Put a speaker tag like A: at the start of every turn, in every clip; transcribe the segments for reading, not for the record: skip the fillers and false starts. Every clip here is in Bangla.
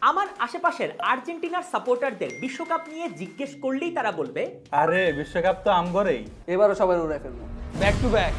A: আমার আশেপাশের আর্জেন্টিনার সাপোর্টারদের বিশ্বকাপ নিয়ে জিজ্ঞেস করলেই তারা বলবে,
B: আরে বিশ্বকাপ তো আমগরেই।
C: এবারও সবাই উড়াই ফেলবো, ব্যাক টু ব্যাক।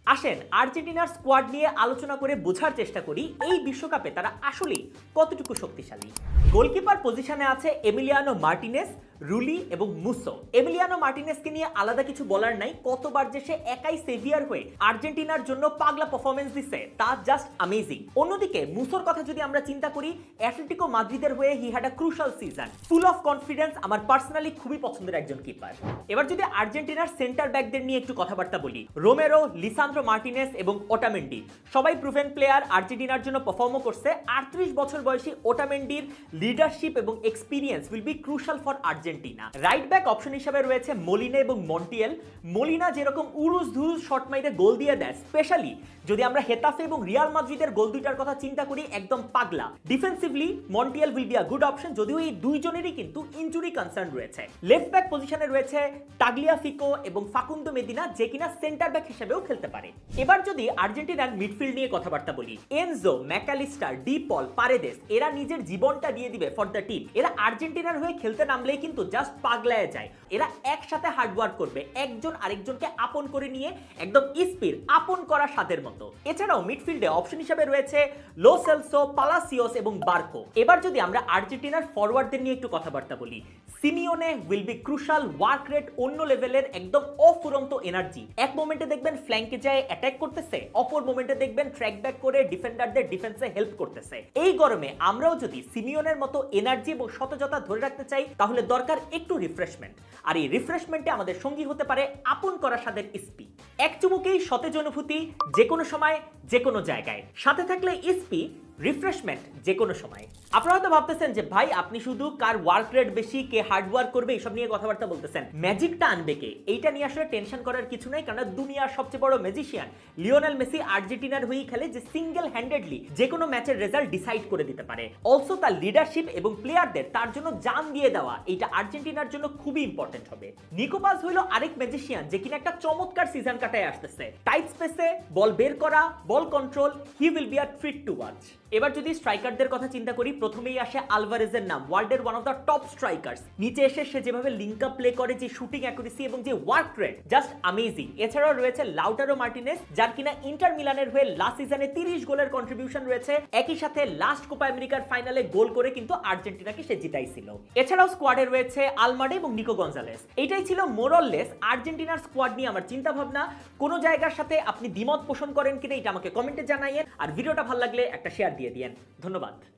A: আসেন আর্জেন্টিনার স্কোয়াড নিয়ে আলোচনা করে বোঝার চেষ্টা করি এই বিশ্বকাপে তারা আসলেই কতটুকু শক্তিশালী। গোলকিপার পজিশনে আছে এমিলিয়ানো মার্টিনেস, রুলি এবং মুসো। এমিলিয়ানো মার্টিনেসকে নিয়ে আলাদা কিছু বলার নাই, কতবার যে সে একাই সেভিয়ার হয়ে আর্জেন্টিনার জন্য পাগলা পারফরমেন্স দিচ্ছে তা জাস্ট অ্যামেজিং। অন্যদিকে মুসোর কথা যদি আমরা চিন্তা করি, অ্যাটলেটিকো মাদ্রিদের হয়ে he had a crucial season, full of confidence. আমার পার্সোনালি খুবই পছন্দের একজন কিপার। এবার যদি আর্জেন্টিনার সেন্টার ব্যাকদের নিয়ে একটু কথাবার্তা বলি, রোমেরো, লিসান্দ্রো মার্টিনেস এবং ওটামেন্ডি সবাই প্রুভেন প্লেয়ার, আর্জেন্টিনার জন্য পারফর্মও করছে। 38 বছর বয়সী ওটামেন্ডির লিডারশিপ এবং experience will be crucial for Argentina. Right back option হিসেবে রয়েছে মলিনা এবং মন্টিয়েল। মলিনা যেরকম উরুস ধুরুস শট মাইরে গোল দিয়ে দেয়, স্পেশালি যদি আমরা হেতাফে এবং রিয়াল মাদ্রিদের গোল দুইটার কথা চিন্তা করি, একদম পাগলা। Defensively Montiel will be a good option, যদিও এই দুইজনেরই কিন্তু ইনজুরি কনসার্ন রয়েছে। লেফট ব্যাক পজিশনে রয়েছে টাগলিয়াফিকো এবং ফাকুন্দো মেদিনা, যে কিনা সেন্টার ব্যাক হিসেবেও খেলতে পারে। এবার যদি আর্জেন্টিনার মিডফিল্ড নিয়ে কথাবার্তা বলি, এনজো, ম্যাকালিস্টার, ডি পল, পারেদেস এরা নিজের জীবনটা দিয়ে দিবে ফর দ্য টিম। এরা আর্জেন্টিনার হয়ে খেলতে নামলেই কিন্তু জাস্ট পাগলায় যায়। এরা একসাথে হার্ডওয়ার্ক করবে, একজন আরেকজনকে আপন করে নিয়ে একদম স্পির আপন করা স্বাদের মতো। এছাড়াও মিডফিল্ডে অপশন হিসেবে রয়েছে লো সেলসো, পালাসিওস এবং বার্কো। এবার যদি আমরা আর্জেন্টিনার ফরওয়ার্ডদের নিয়ে একটু কথাবার্তা বলি, Simeone will be crucial, work rate অন্য লেভেলের, একদম অফুরন্ত এনার্জি। এক মোমেন্টে দেখবেন ফ্ল্যাঙ্কে যায় অ্যাটাক করতেছে, অপর মোমেন্টে দেখবেন ট্র্যাক ব্যাক করে ডিফেন্ডারদের ডিফেন্সে হেল্প করতেছে। এই গরমে আমরাও যদি সিমিওনের মতো এনার্জি এবং সতেজতা ধরে রাখতে চাই, তাহলে দরকার একটু রিফ্রেশমেন্ট। আর এই রিফ্রেশমেন্টে আমাদের সঙ্গী হতে পারে আপন করা স্বাদের স্পি। এক চুমুকেই সতেজ অনুভূতি, যে কোনো সময় যে কোনো জায়গায়। সাথে থাকলে স্পি, রিফ্রেশমেন্ট যে কোনো সময়। আপনারা হয়তো ভাবতেছেন যে ভাই আপনি শুধু কার ওয়ার্ক রেট বেশি, কে হার্ড ওয়ার্ক করবে এইসব নিয়ে কথাবার্তা বলতেছেন, ম্যাজিকটা আনবে কে? এইটা নিয়ে আসলে টেনশন করার কিছু নাই, কারণ দুনিয়ার সবচেয়ে বড় ম্যাজিশিয়ান লিওনেল মেসি আর্জেন্টিনার হয়েই খেলে, যে সিঙ্গেল হ্যান্ডেডলি যে কোনো ম্যাচের রেজাল্ট ডিসাইড করে দিতে পারে। অলসো তার লিডারশিপ এবং প্লেয়ারদের তার জন্য জান দিয়ে দেওয়া, এইটা আর্জেন্টিনার জন্য খুবই ইম্পর্টেন্ট হবে। নিকো পাস হলো আরেক ম্যাজিশিয়ান, যে কিনা একটা চমৎকার সিজন কাটায় আসতেছে। টাইট স্পেসে বল বের করা, ball control, he will be a treat to watch. এবার যদি স্ট্রাইকারদের কথা চিন্তা করি, প্রথমেই আসে আলভারেজের নাম, ওয়ার্ল্ডের one of the top strikers. নিচে এসে সে যেভাবে লিঙ্ক আপ প্লে করে, যে শুটিং অ্যাকুরেসি এবং যে ওয়ার্ক রেট, জাস্ট অ্যামেজিং। এছাড়াও রয়েছে লাউটারো মার্টিনেস, যার কিনা ইন্টার মিলানের হয়ে লাস্ট সিজনে 30 গোলের কন্ট্রিবিউশন রয়েছে। একই সাথে লাস্ট কোপা আমেরিকার ফাইনালে গোল করে কিন্তু আর্জেন্টিনাকে সে জিতাইছিল। এছাড়াও স্কোয়াডে রয়েছে আলমাডে এবং নিকো গঞ্জালেস। এটাই ছিল মোরললেস আর্জেন্টিনার স্কোয়াড নিয়ে আমার চিন্তা ভাবনা। কোন জায়গার সাথে আপনি দ্বিমত পোষণ করেন কিনা এটা আমাকে কমেন্টে জানাইয়েন, আর ভিডিওটা ভালো লাগলে একটা শেয়ার দিয়ে দিয়েন। ধন্যবাদ।